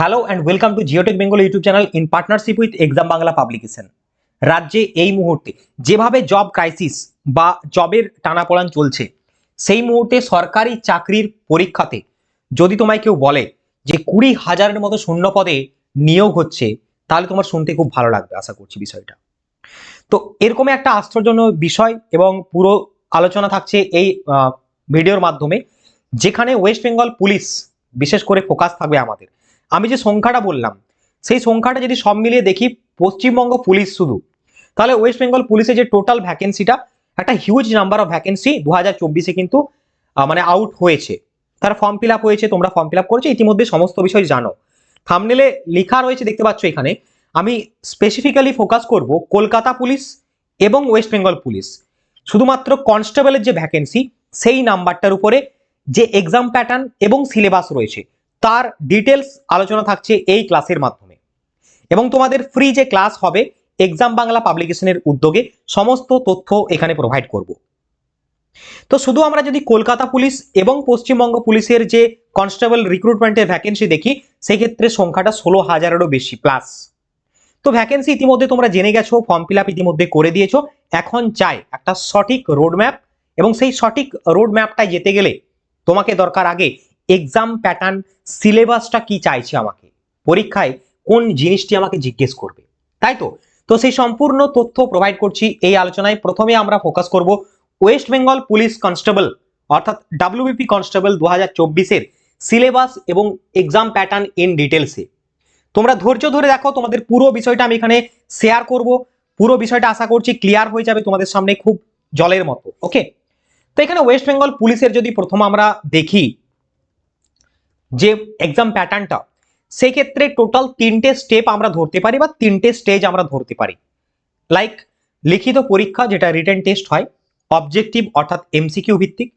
Hello and welcome to Geotech Bengal YouTube channel in partnership with exam Bangla publication. রাজ্যে এই মুহূর্তে যেভাবে জব ক্রাইসিস বা জবের টানাপোড়েন চলছে, সেই মুহূর্তে সরকারি চাকরির পরীক্ষাতে যদি তোমায় কেউ বলে যে 20,000-এর মতো শূন্য পদে নিয়োগ হচ্ছে, তাহলে তোমার শুনতে খুব ভালো লাগবে আশা করছি বিষয়টা। তো এরকমই একটা আশ্চর্যজনক বিষয় এবং পুরো আলোচনা থাকছে এই ভিডিওর মাধ্যমে, যেখানে ওয়েস্ট বেঙ্গল পুলিশ বিশেষ করে ফোকাস থাকবে আমাদের। আমি যে সংখ্যাটা বললাম সেই সংখ্যাটা যদি সব মিলিয়ে দেখি পশ্চিমবঙ্গ পুলিশ শুধু, তাহলে ওয়েস্ট বেঙ্গল পুলিশে যে টোটাল ভ্যাকেন্সিটা একটা হিউজ নাম্বার অফ ভ্যাকেন্সি 2024-এ কিন্তু মানে আউট হয়েছে। তার ফর্ম ফিল আপ হয়েছে, তোমরা ফর্ম ফিল আপ করেছো ইতিমধ্যে, সমস্ত বিষয় জানো। থাম্বনেলে লেখা রয়েছে দেখতে পাচ্ছ এখানে। আমি স্পেসিফিক্যালি ফোকাস করব কলকাতা পুলিশ এবং ওয়েস্ট বেঙ্গল পুলিশ, শুধুমাত্র কনস্টেবলের যে ভ্যাকেন্সি সেই নাম্বারটার উপরে যে এক্সাম প্যাটার্ন এবং সিলেবাস রয়েছে তার ডিটেলস আলোচনা থাকছে এই ক্লাসের মাধ্যমে। এবং তোমাদের ফ্রি যে ক্লাস হবে এক্সাম বাংলা পাবলিকেশনের উদ্যোগে, সমস্ত তথ্য এখানে প্রোভাইড করব। তো শুধু আমরা যদি কলকাতা পুলিশ এবং পশ্চিমবঙ্গ পুলিশের যে কনস্টেবল রিক্রুটমেন্টের ভ্যাকেন্সি দেখি, সেক্ষেত্রে সংখ্যাটা 16,000-এরও বেশি প্লাস। তো ভ্যাকেন্সি ইতিমধ্যে তোমরা জেনে গেছো, ফর্ম ফিল আপ ইতিমধ্যে করে দিয়েছো। এখন চাই একটা সঠিক রোড ম্যাপ, এবং সেই সঠিক রোড ম্যাপটায় যেতে গেলে তোমাকে দরকার আগে এক্সাম প্যাটার্ন, সিলেবাসটা কি চাইছে আমাকে, পরীক্ষায় কোন জিনিসটি আমাকে জিজ্ঞেস করবে, তাই তো। তো সেই সম্পূর্ণ তথ্য প্রোভাইড করছি এই আলোচনায়। প্রথমে আমরা ফোকাস করব ওয়েস্ট বেঙ্গল পুলিশ কনস্টেবল অর্থাৎ ডাব্লিউবিপি কনস্টেবল 2024-এর সিলেবাস এবং এক্সাম প্যাটার্ন ইন ডিটেলসে। তোমরা ধৈর্য ধরে দেখো, তোমাদের পুরো বিষয়টা আমি এখানে শেয়ার করব। পুরো বিষয়টা আশা করছি ক্লিয়ার হয়ে যাবে তোমাদের সামনে খুব জলের মতো। ওকে, তো এখানে ওয়েস্ট বেঙ্গল পুলিশের যদি প্রথম আমরা দেখি যে এক্সাম প্যাটার্নটা, সেই ক্ষেত্রে টোটাল 3টে স্টেপ আমরা ধরতে পারি বা 3টে স্টেজ আমরা ধরতে পারি। লাইক লিখিত পরীক্ষা যেটা রিটেন টেস্ট হয়, অবজেক্টিভ অর্থাৎ এমসিকিউ ভিত্তিক।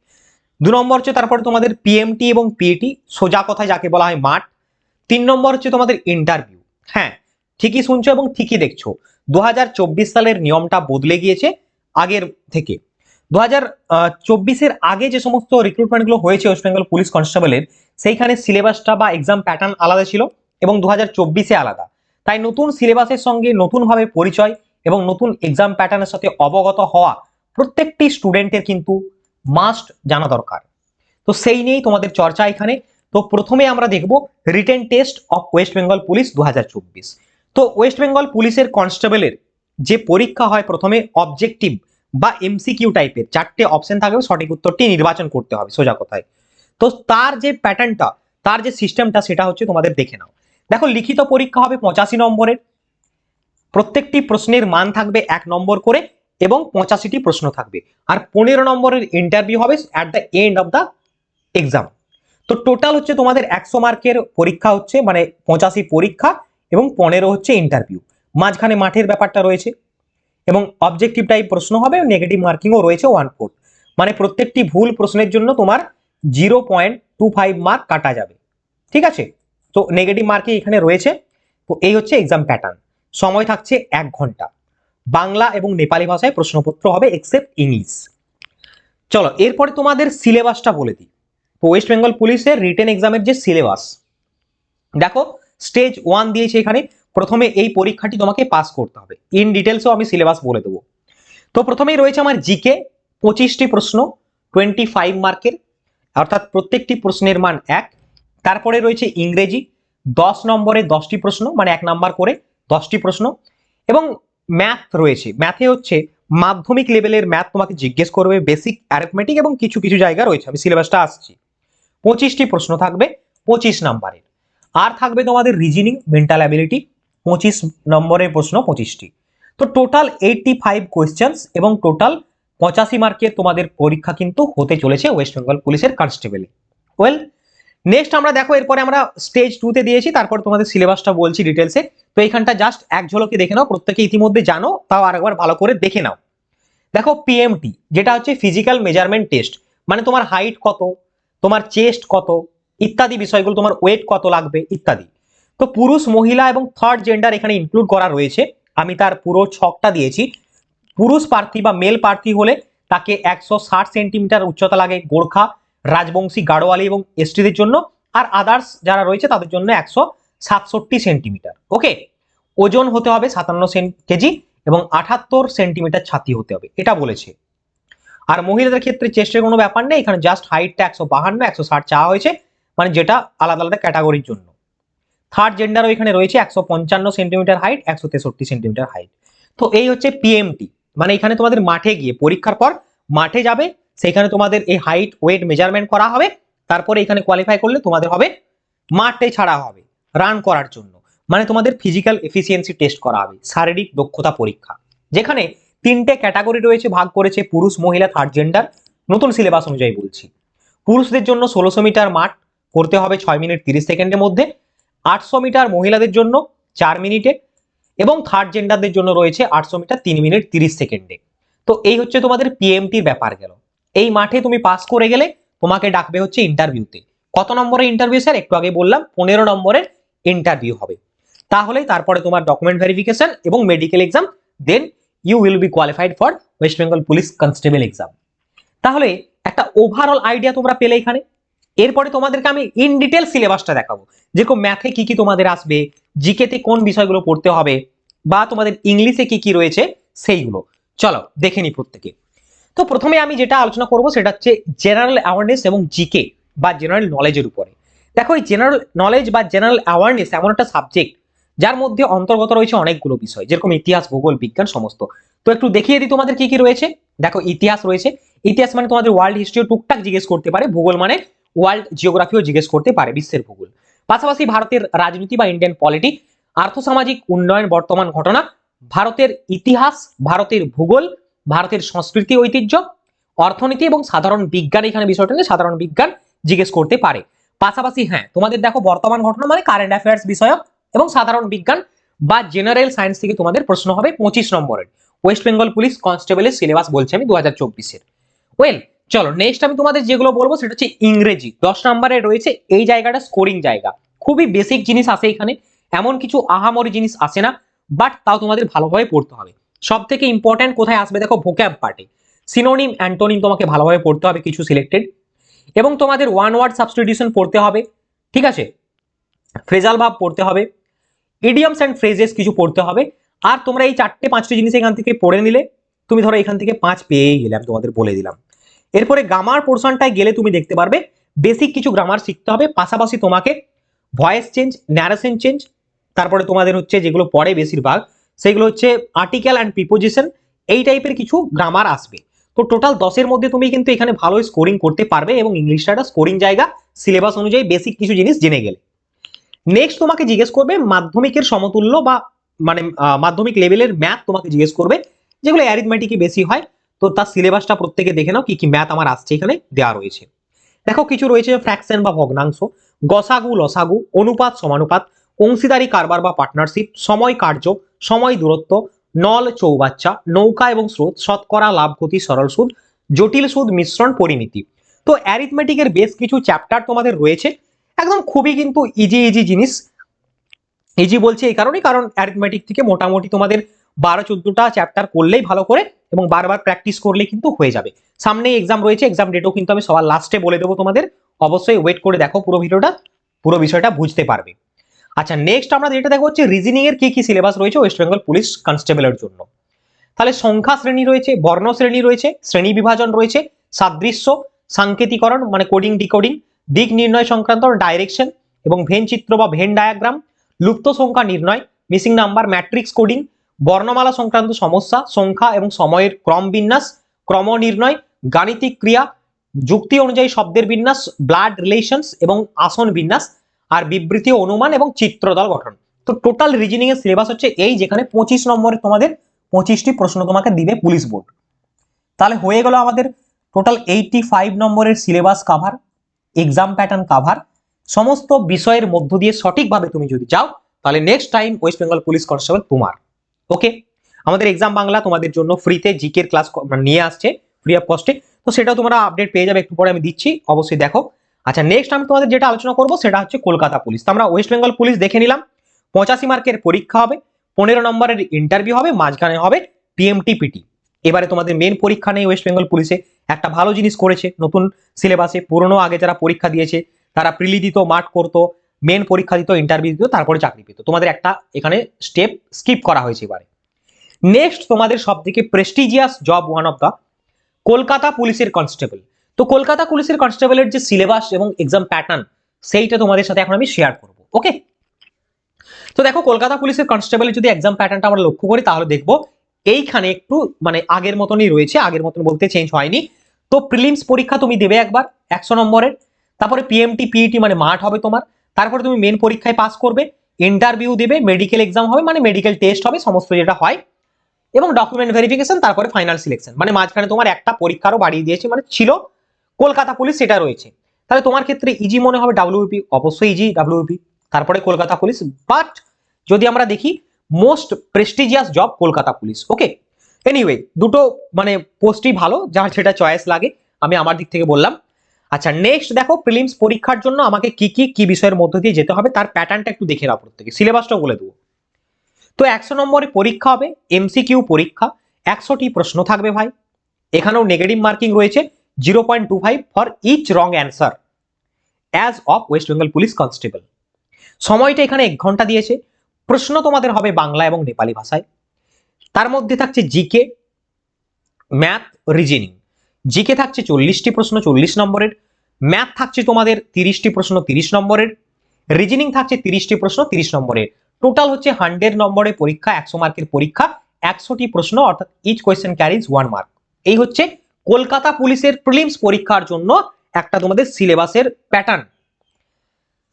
2 নম্বর হচ্ছে তারপরে তোমাদের পিএমটি এবং পিইটি, সোজা কথায় যাকে বলা হয় মাঠ। 3 নম্বর হচ্ছে তোমাদের ইন্টারভিউ। হ্যাঁ, ঠিকই শুনছো এবং ঠিকই দেখছো, 2024 সালের নিয়মটা বদলে গিয়েছে আগের থেকে। 2024-এর আগে যে সমস্ত রিক্রুটমেন্টগুলো হয়েছে ওয়েস্ট বেঙ্গল পুলিশ কনস্টেবলের, সেইখানে সিলেবাসটা বা এক্সাম প্যাটার্ন আলাদা ছিল এবং 2024-এ আলাদা। তাই নতুন সিলেবাসের সঙ্গে নতুনভাবে পরিচয় এবং নতুন এক্সাম প্যাটার্নের সাথে অবগত হওয়া প্রত্যেকটি স্টুডেন্টের কিন্তু মাস্ট জানা দরকার। তো সেই নিয়েই তোমাদের চর্চা এখানে। তো প্রথমে আমরা দেখব written test of West Bengal police 2024। তো ওয়েস্ট বেঙ্গল পুলিশের কনস্টেবলের যে পরীক্ষা হয়, প্রথমে অবজেক্টিভ বা এমসিকিউ টাইপের 4টে অপশন থাকবে, সঠিক উত্তরটি নির্বাচন করতে হবে সোজা কথায়। তো তার যে প্যাটার্নটা, তার যে সিস্টেমটা, সেটা হচ্ছে তোমাদের দেখে নাও। দেখো, লিখিত পরীক্ষা হবে 85 নম্বরের, প্রত্যেকটি প্রশ্নের মান থাকবে 1 নম্বর করে এবং 85টি প্রশ্ন থাকবে। আর 15 নম্বরের ইন্টারভিউ হবে at the end of the exam. তো টোটাল হচ্ছে তোমাদের 100 মার্কের পরীক্ষা হচ্ছে, মানে 85 পরীক্ষা এবং 15 হচ্ছে ইন্টারভিউ। মাঝখানে মাঠের ব্যাপারটা রয়েছে এবং অবজেক্টিভ টাইপ প্রশ্ন হবে, নেগেটিভ মার্কিংও রয়েছে 1/4। মানে প্রত্যেকটি ভুল প্রশ্নের জন্য তোমার 0.25 মার্ক কাটা যাবে, ঠিক আছে। তো নেগেটিভ মার্কিং এখানে রয়েছে। তো এই হচ্ছে এক্সাম প্যাটার্ন। সময় থাকছে 1 ঘন্টা। বাংলা এবং নেপালি ভাষায় প্রশ্নপত্র হবে এক্সেপ্ট ইংলিশ। চলো এরপরে তোমাদের সিলেবাসটা বলে দিই। তো ওয়েস্ট বেঙ্গল পুলিশের রিটেন এক্সামের যে সিলেবাস, দেখো স্টেজ 1 দিয়েছে এখানে। প্রথমে এই পরীক্ষাটি তোমাকে পাস করতে হবে, ইন ডিটেলসও আমি সিলেবাস বলে দেবো। তো প্রথমেই রয়েছে আমার জিকে, 25টি প্রশ্ন 25 মার্কের, অর্থাৎ প্রত্যেকটি প্রশ্নের মান 1। তারপরে রয়েছে ইংরেজি, 10 নম্বরে 10টি প্রশ্ন, মানে 1 নাম্বার করে 10টি প্রশ্ন। এবং ম্যাথ রয়েছে, ম্যাথে হচ্ছে মাধ্যমিক লেভেলের ম্যাথ তোমাকে জিজ্ঞেস করবে, বেসিক অ্যারিথমেটিক এবং কিছু কিছু জায়গা রয়েছে, আমি সিলেবাসটা আসছি। 25টি প্রশ্ন থাকবে 25 নাম্বারের। আর থাকবে তোমাদের রিজনিং, মেন্টাল অ্যাবিলিটি, 25 নম্বরের প্রশ্ন 25টি। তো টোটাল 85 কোয়েশ্চেন্স এবং টোটাল 85 মার্কের তোমাদের পরীক্ষা কিন্তু হতে চলেছে ওয়েস্ট বেঙ্গল পুলিশের কনস্টেবলে। ওয়েল, নেক্সট আমরা দেখো, এরপরে আমরা স্টেজ 2 তে দিয়েছি, তারপর তোমাদের সিলেবাসটা বলছি ডিটেলসে। তো এইখানটা জাস্ট এক ঝলকে দেখে নাও, প্রত্যেকে ইতিমধ্যে জানো, তাও আরেকবার ভালো করে দেখে নাও। দেখো পিএমটি যেটা হচ্ছে ফিজিক্যাল মেজারমেন্ট টেস্ট, মানে তোমার হাইট কত, তোমার চেস্ট কত ইত্যাদি বিষয়গুলো, তোমার ওয়েট কত লাগবে ইত্যাদি। তো পুরুষ, মহিলা এবং থার্ড জেন্ডার এখানে ইনক্লুড করা রয়েছে। আমি তার পুরো ছকটা দিয়েছি। পুরুষ প্রার্থী বা মেল প্রার্থী হলে তাকে 160 সেন্টিমিটার উচ্চতা লাগে, গোর্খা, রাজবংশী, গাড়োয়ালি এবং এসটিদের জন্য। আর আদার্স যারা রয়েছে তাদের জন্য 67 সেন্টিমিটার। ওকে, ওজন হতে হবে 57 কেজি এবং 78 সেন্টিমিটার ছাতি হতে হবে, এটা বলেছে। আর মহিলাদের ক্ষেত্রে চেস্টের কোনো ব্যাপার নেই, এখানে জাস্ট হাইটটা 152 160 চাওয়া হয়েছে, মানে যেটা আলাদা আলাদা ক্যাটাগরির জন্য। থার্ড জেন্ডারও এখানে রয়েছে 155 সেন্টিমিটার হাইট, 163 সেন্টিমিটার হাইট। তো এই হচ্ছে পিএমটি, মানে এখানে তোমাদের মাঠে গিয়ে পরীক্ষার পর মাঠে যাবে, সেখানে তোমাদের এই হাইট ওয়েট মেজারমেন্ট করা হবে, তারপরে এখানে কোয়ালিফাই করলে তোমাদের হবে মাঠে ছাড়া হবে রান করার জন্য, মানে তোমাদের ফিজিক্যাল এফিসিয়েন্সি টেস্ট করা হবে, শারীরিক দক্ষতা পরীক্ষা, যেখানে 3টে ক্যাটাগরি রয়েছে, ভাগ করেছে পুরুষ মহিলা থার্ড জেন্ডার, নতুন সিলেবাস অনুযায়ী বলছি। পুরুষদের জন্য 1600 মিটার মাঠ করতে হবে 6 মিনিট 30 সেকেন্ডের মধ্যে, 800 মিটার মহিলাদের জন্য 4 মিনিটে, এবং থার্ড জেন্ডারদের জন্য রয়েছে 800 মিটার 3 মিনিট 30 সেকেন্ডে। তো এই হচ্ছে তোমাদের পিএমটির ব্যাপার গেল। এই মাঠে তুমি পাস করে গেলে তোমাকে ডাকবে হচ্ছে ইন্টারভিউতে। কত নম্বরের ইন্টারভিউ স্যার? একটু আগে বললাম 15 নম্বরের ইন্টারভিউ হবে। তাহলে তারপরে তোমার ডকুমেন্ট ভেরিফিকেশন এবং medical exam, then you will be qualified for West Bengal police constable exam. তাহলে একটা ওভারঅল আইডিয়া তোমরা পেলে এখানে। এরপরে তোমাদেরকে আমি ইন ডিটেল সিলেবাসটা দেখাবো, যেরকম ম্যাথে কি কি তোমাদের আসবে, জিকেতে কোন বিষয়গুলো পড়তে হবে, বা তোমাদের ইংলিশে কি কি রয়েছে সেইগুলো। চলো দেখে নি প্রত্যেকে। তো প্রথমে আমি যেটা আলোচনা করব সেটা হচ্ছে জেনারেল অ্যাওয়ারনেস এবং জিকে বা জেনারেল নলেজের উপরে। দেখো এই জেনারেল নলেজ বা জেনারেল অ্যাওয়ারনেস এমন একটা সাবজেক্ট যার মধ্যে অন্তর্গত রয়েছে অনেকগুলো বিষয়, যেরকম ইতিহাস, ভূগোল, বিজ্ঞান সমস্ত। তো একটু দেখিয়ে দিই তোমাদের কি কি রয়েছে। দেখো ইতিহাস রয়েছে, ইতিহাস মানে তোমাদের ওয়ার্ল্ড হিস্ট্রিও টুকটাক জিজ্ঞেস করতে পারে, ভূগোল মানে ওয়ার্ল্ড জিওগ্রাফিও জিজ্ঞেস করতে পারে, বিশ্বের ভূগোল। পাশাপাশি ভারতের রাজনীতি বা ইন্ডিয়ান পলিটি, আর্থসামাজিক উন্নয়ন, বর্তমান ঘটনা, ভারতের ইতিহাস, ভারতের ভূগোল, ভারতের সংস্কৃতি ঐতিহ্য, অর্থনীতি এবং সাধারণ বিজ্ঞান, এখানে বিষয়টা নিয়ে সাধারণ বিজ্ঞান জিজ্ঞেস করতে পারে। পাশাপাশি হ্যাঁ তোমাদের দেখো বর্তমান ঘটনা মানে কারেন্ট অ্যাফেয়ার্স বিষয়ক এবং সাধারণ বিজ্ঞান বা জেনারেল সায়েন্স থেকে তোমাদের প্রশ্ন হবে 25 নম্বরের। ওয়েস্ট বেঙ্গল পুলিশ কনস্টেবলের সিলেবাস বলছি আমি 2024-এর। ওয়েল চলো নেক্সট আমি তোমাদের যেগুলো বলবো সেটা হচ্ছে ইংরেজি। 10 নম্বরে রয়েছে এই জায়গাটা স্কোরিং জায়গা, খুবই বেসিক জিনিস আসে এখানে, এমন কিছু আহামরি জিনিস আসে না, বাট তাও তোমাদের ভালোভাবে পড়তে হবে। সব থেকে ইম্পর্টেন্ট কোথায় আসবে দেখো ভোক্যাব পার্টে, সিনোনিম অ্যান্টোনিম তোমাকে ভালোভাবে পড়তে হবে কিছু সিলেক্টেড, এবং তোমাদের ওয়ান ওয়ার্ড সাবস্টিটিউশন পড়তে হবে, ঠিক আছে, ফ্রেজাল ভাব পড়তে হবে, ইডিয়মস অ্যান্ড ফ্রেজেস কিছু পড়তে হবে। আর তোমরা এই 4-5টি জিনিস এখান থেকে পড়ে নিলে তুমি ধরো এখান থেকে 5 পেয়েই গেলে, আমি তোমাদের বলে দিলাম। এরপরে গ্রামার পোর্শনটায় গেলে তুমি দেখতে পারবে বেসিক কিছু গ্রামার শিখতে হবে, পাশাপাশি তোমাকে ভয়েস চেঞ্জ, ন্যারেশন চেঞ্জ, তারপরে তোমাদের হচ্ছে যেগুলো পড়ে বেশিরভাগ সেগুলো হচ্ছে আর্টিকেল অ্যান্ড প্রিপোজিশন, এই টাইপের কিছু গ্রামার আসবে। তো টোটাল 10-এর মধ্যে তুমি কিন্তু এখানে ভালো স্কোরিং করতে পারবে, এবং ইংলিশটা একটা স্কোরিং জায়গা সিলেবাস অনুযায়ী বেসিক কিছু জিনিস জেনে গেলে। নেক্সট তোমাকে জিজ্ঞেস করবে মাধ্যমিকের সমতুল্য বা মানে মাধ্যমিক লেভেলের ম্যাথ তোমাকে জিজ্ঞেস করবে, যেগুলো অ্যারিথমেটিকই বেশি হয়। তো তার সিলেবাসটা প্রত্যেকে দেখে নাও কি কি ম্যাথ আমার আসছে, এখানে দেওয়া রয়েছে। দেখো কিছু রয়েছে ফ্র্যাকশন বা ভগ্নাংশ, গসাগু লসাগু, অনুপাত সমানুপাত, অংশীদারি কারবার বা পার্টনারশিপ, সময় কার্য, সময় দূরত্ব, নল চৌবাচ্চা, নৌকা এবং স্রোত, শতকরা, লাভ ক্ষতি, সরল সুদ, জটিল সুদ, মিশ্রণ, পরিমিতি। তো অ্যারিথমেটিকের বেশ কিছু চ্যাপ্টার তোমাদের রয়েছে, একদম খুবই কিন্তু ইজি ইজি জিনিস। ইজি বলছি এই কারণে কারণ অ্যারিথমেটিক থেকে মোটামুটি তোমাদের 12-14টা চ্যাপ্টার করলেই ভালো করে এবং বারবার প্র্যাকটিস করলে কিন্তু হয়ে যাবে। সামনে এক্সাম রয়েছে, এক্সাম ডেটও কিন্তু আমি সবার লাস্টে বলে দেবো তোমাদের, অবশ্যই ওয়েট করে দেখো পুরো ভিডিওটা, পুরো বিষয়টা বুঝতে পারবে। আচ্ছা নেক্সট আমরা যেটা দেখো হচ্ছে রিজনিং এর কি কি সিলেবাস রয়েছে ওয়েস্ট বেঙ্গল পুলিশ কনস্টেবলের জন্য। তাহলে সংখ্যা শ্রেণী রয়েছে, বর্ণ শ্রেণী রয়েছে, শ্রেণী বিভাজন রয়েছে, সাদৃশ্য, সাংকেতিকরণ মানে কোডিং ডিকোডিং, দিক নির্ণয় সংক্রান্ত ডাইরেকশন এবং ভেন চিত্র বা ভেন ডায়াগ্রাম, লুপ্ত সংখ্যা নির্ণয়, মিসিং নাম্বার, ম্যাট্রিক্স কোডিং, বর্ণমালা সংক্রান্ত সমস্যা, সংখ্যা এবং সময়ের ক্রম বিন্যাস, ক্রম নির্ণয়, গাণিতিক ক্রিয়া, যুক্তি অনুযায়ী শব্দের বিন্যাস, ব্লাড রিলেশনস এবং আসন বিন্যাস, আর বিবৃতি অনুমান এবং চিত্রদল গঠন। তো টোটাল রিজনিং এর সিলেবাস হচ্ছে এই, যেখানে 25 নম্বরে তোমাদের 25টি প্রশ্ন তোমাকে দিবে পুলিশ বোর্ড। তাহলে হয়ে গেল আমাদের টোটাল 85 নম্বরের syllabus cover, exam pattern cover. সমস্ত বিষয়ের মধ্য দিয়ে সঠিকভাবে তুমি যদি যাও তাহলে next time waste Bengal police constable তোমার। ওকে, আমাদের এক্সাম বাংলা তোমাদের জন্য ফ্রিতে জিকের ক্লাস নিয়ে আসছে ফ্রি অফ কস্টে, তো সেটাও তোমরা আপডেট পেয়ে যাবে, একটু পরে আমি দিচ্ছি, অবশ্যই দেখো। আচ্ছা নেক্সট আমি তোমাদের যেটা আলোচনা করবো সেটা হচ্ছে কলকাতা পুলিশ। তো আমরা ওয়েস্ট বেঙ্গল পুলিশ দেখে নিলাম, 85 মার্কের পরীক্ষা হবে, 15 নম্বরের ইন্টারভিউ হবে, মাঝখানে হবে পিএমটি পিটি। এবারে তোমাদের মেন পরীক্ষা নেই ওয়েস্ট বেঙ্গল পুলিশে, একটা ভালো জিনিস করেছে নতুন সিলেবাসে, পুরনো আগে যারা পরীক্ষা দিয়েছে তারা প্রিলি দিত, মাঠ করতো, মেন পরীক্ষা দিত, ইন্টারভিউ দিত, তারপরে চাকরি পেত। তোমাদের একটা এখানে স্টেপ স্কিপ করা হয়েছে এবারে। নেক্সট তোমাদের সব থেকে prestigious job one of the Kolkata পুলিশের কনস্টেবল। তো কলকাতা পুলিশের কনস্টেবলের যে সিলেবাস এবং এক্সাম প্যাটার্ন সেইটা তোমাদের সাথে এখন আমি শেয়ার করব। ওকে, তো দেখো কলকাতা পুলিশের কনস্টেবলের যদি এক্সাম প্যাটার্নটা আমরা লক্ষ্য করি তাহলে দেখবো এইখানে একটু মানে আগের মতনই রয়েছে, আগের মতন বলতে চেঞ্জ হয়নি। তো প্রিলিমস পরীক্ষা তুমি দেবে একবার 100 নম্বরের, তারপরে পিএমটি পিইটি মানে মাঠ হবে তোমার, তারপরে তুমি মেন পরীক্ষায় পাস করবে, ইন্টারভিউ দেবে, মেডিকেল এক্সাম হবে মানে মেডিকেল টেস্ট হবে, সমস্ত যেটা হয়, এবং ডকুমেন্ট ভেরিফিকেশন, তারপরে ফাইনাল সিলেকশন। মানে মাঝখানে তোমার একটা পরীক্ষারও বাড়িয়ে দিয়েছে, মানে ছিল কলকাতা পুলিশ সেটা রয়েছে। তাহলে তোমার ক্ষেত্রে ইজি মনে হবে ডাব্লিউপি, অবশ্যই ইজি ডাব্লিউপি, তারপরে কলকাতা পুলিশ। বাট যদি আমরা দেখি most prestigious job Kolkata police. Okay, anyway দুটো মানে পোস্টই ভালো, যার যেটা চয়েস লাগে, আমি আমার দিক থেকে বললাম। আচ্ছা নেক্সট দেখো প্রিলিমস পরীক্ষার জন্য আমাকে কি বিষয়ের মধ্য দিয়ে যেতে হবে তার প্যাটার্নটা একটু দেখে নাও, প্রত্যেকে সিলেবাসটা বলে দেবো। তো 100 নম্বরের পরীক্ষা হবে, এমসিকিউ পরীক্ষা, 100টি প্রশ্ন থাকবে ভাই। এখানেও নেগেটিভ মার্কিং রয়েছে 0.25 for each wrong answer as of West Bengal police constable. সময়টা এখানে 1 ঘন্টা দিয়েছে। প্রশ্ন তোমাদের হবে বাংলা এবং নেপালি ভাষায়। তার মধ্যে থাকছে জিকে, ম্যাথ, রিজনিং। জিকে থাকছে 40টি প্রশ্ন 40 নম্বরের, ম্যাথ থাকছে তোমাদের 30টি প্রশ্ন 30 নম্বরের, রিজনিং থাকছে 30টি প্রশ্ন 30 নম্বরের। টোটাল হচ্ছে 100 নম্বরের পরীক্ষা, 100 মার্কের পরীক্ষা, 100টি প্রশ্ন, অর্থাৎ ইচ কোয়েশ্চেন ক্যারিজ 1 মার্ক। এই হচ্ছে কলকাতা পুলিশের প্রিলিমস পরীক্ষার জন্য একটা তোমাদের সিলেবাসের প্যাটার্ন।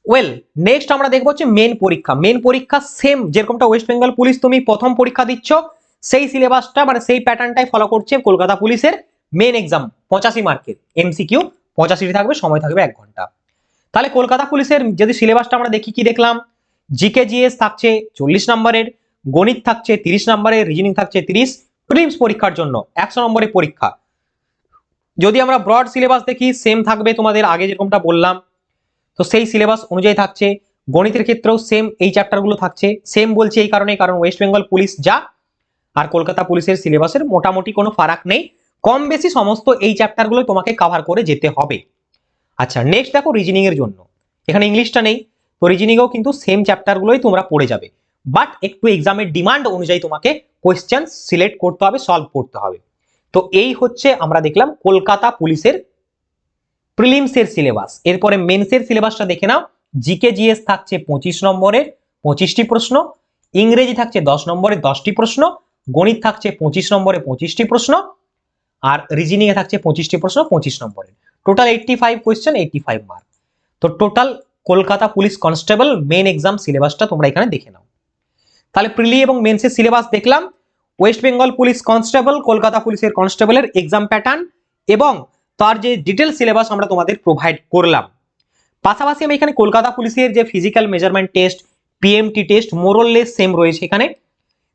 ওয়েল নেক্সট আমরা দেখবো হচ্ছে মেন পরীক্ষা। মেন পরীক্ষা সেম যেরকমটা ওয়েস্ট বেঙ্গল পুলিশ তুমি প্রথম পরীক্ষা দিচ্ছ সেই সিলেবাসটা মানে সেই প্যাটার্নটাই ফলো করছে কলকাতা পুলিশের মেন এক্সাম। 85 মার্কের, এমসিকিউ 85টি থাকবে, সময় থাকবে 1 ঘন্টা। তাহলে কলকাতা পুলিশের যদি সিলেবাসটা আমরা দেখি, কি দেখলাম, জিকে জিএস থাকছে 40 নম্বরের, গণিত থাকছে 30 নম্বরের, রিজনিং থাকছে 30। প্রিলিমস পরীক্ষার জন্য 100 নম্বরের পরীক্ষা। যদি আমরা ব্রড সিলেবাস দেখি সেম থাকবে তোমাদের, আগে যেরকমটা বললাম তো সেই সিলেবাস অনুযায়ী থাকছে। গণিতের ক্ষেত্রেও সেম এই চ্যাপ্টারগুলো থাকছে। সেম বলছি এই কারণে, কারণ ওয়েস্ট বেঙ্গল পুলিশ যা আর কলকাতা পুলিশের সিলেবাসের মোটামুটি কোনো ফারাক নেই, কম বেশি সমস্ত এই চ্যাপ্টারগুলো তোমাকে কভার করে যেতে হবে। আচ্ছা নেক্সট দেখো রিজনিং এর জন্য, এখানে ইংলিশটা নেই, তো রিজনিংও কিন্তু সেম চ্যাপ্টারগুলোই তোমরা পড়ে যাবে, বাট একটু এক্সামের ডিমান্ড অনুযায়ী তোমাকে কোয়েশ্চেন সিলেক্ট করতে হবে, সলভ করতে হবে। তো এই হচ্ছে আমরা দেখলাম কলকাতা পুলিশের প্রিলিমসের সিলেবাস। এরপরে মেন্সের সিলেবাসটা দেখে নাও। জিকে জিএস থাকছে 25 নম্বরের 25টি প্রশ্ন, ইংরেজি থাকছে 10 নম্বরের 10টি প্রশ্ন, গণিত থাকছে 25 নম্বরে 25টি প্রশ্ন, আর রিজনিং এ থাকছে 25টি প্রশ্ন 25 নম্বরের। Total 85 question, 85 mark. তো total Kolkata police constable main exam সিলেবাসটা তোমরা এখানে দেখে নাও। তাহলে প্রিলি এবং মেন্সের সিলেবাস দেখলাম, west Bengal police constable, Kolkata পুলিশের কনস্টেবলের এক্সাম প্যাটার্ন এবং তার যে ডিটেল সিলেবাস আমরা তোমাদের প্রোভাইড করলাম। পাশাপাশি আমি এখানে কলকাতা পুলিশের যে physical measurement test, PMT test more or less same রয়েছে। এখানে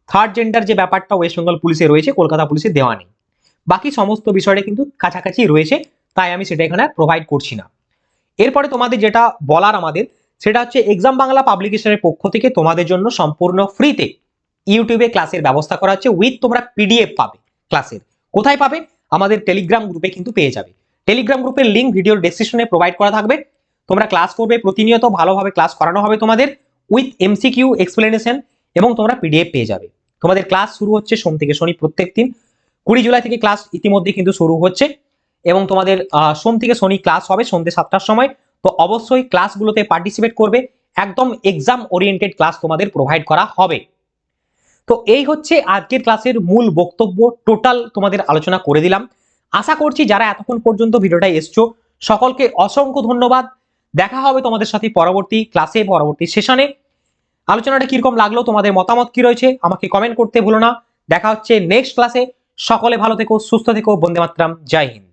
থার্ড জেন্ডার যে ব্যাপারটা ওয়েস্ট বেঙ্গল পুলিশে রয়েছে কলকাতা পুলিশে দেওয়া নেই, বাকি সমস্ত বিষয়টা কিন্তু কাছাকাছি রয়েছে, তাই আমি সেটা এখানে প্রোভাইড করছি না। এরপরে তোমাদের যেটা বলার আমাদের সেটা হচ্ছে এক্সাম বাংলা পাবলিকেশনের পক্ষ থেকে তোমাদের জন্য সম্পূর্ণ ফ্রিতে ইউটিউবে ক্লাসের ব্যবস্থা করা হচ্ছে, উইথ তোমরা পিডিএফ পাবে ক্লাসের। কোথায় পাবে? আমাদের টেলিগ্রাম গ্রুপে কিন্তু পেয়ে যাবে। টেলিগ্রাম গ্রুপের লিঙ্ক ভিডিওর ডেসক্রিপশনে প্রোভাইড করা থাকবে। তোমরা ক্লাস করবে, প্রতিনিয়ত ভালোভাবে ক্লাস করানো হবে তোমাদের, উইথ এমসিকিউ এক্সপ্লেনেশন, এবং তোমরা পিডিএফ পেয়ে যাবে। তোমাদের ক্লাস শুরু হচ্ছে সোম থেকে শনি প্রত্যেক দিন। 20 জুলাই থেকে ক্লাস ইতিমধ্যে কিন্তু শুরু হচ্ছে, এবং তোমাদের সোম থেকে শনি ক্লাস হবে সন্ধ্যে 7টার সময়। তো অবশ্যই ক্লাসগুলোতে পার্টিসিপেট করবে, একদম এক্সাম ওরিয়েন্টেড ক্লাস তোমাদের প্রোভাইড করা হবে। তো এই হচ্ছে আজকের ক্লাসের মূল বক্তব্য, টোটাল তোমাদের আলোচনা করে দিলাম। আশা করছি যারা এতক্ষণ পর্যন্ত ভিডিওটা এসছো সকলকে অসংখ্য ধন্যবাদ। দেখা হবে তোমাদের সাথে পরবর্তী ক্লাসে, পরবর্তী সেশনে। আলোচনাটা কিরকম লাগলো, তোমাদের মতামত কি রয়েছে আমাকে কমেন্ট করতে ভুলো না। দেখা হচ্ছে নেক্সট ক্লাসে। সকলে ভালো থেকো, সুস্থ থেকো, বন্দে মাতরম, জয় হিন্দ।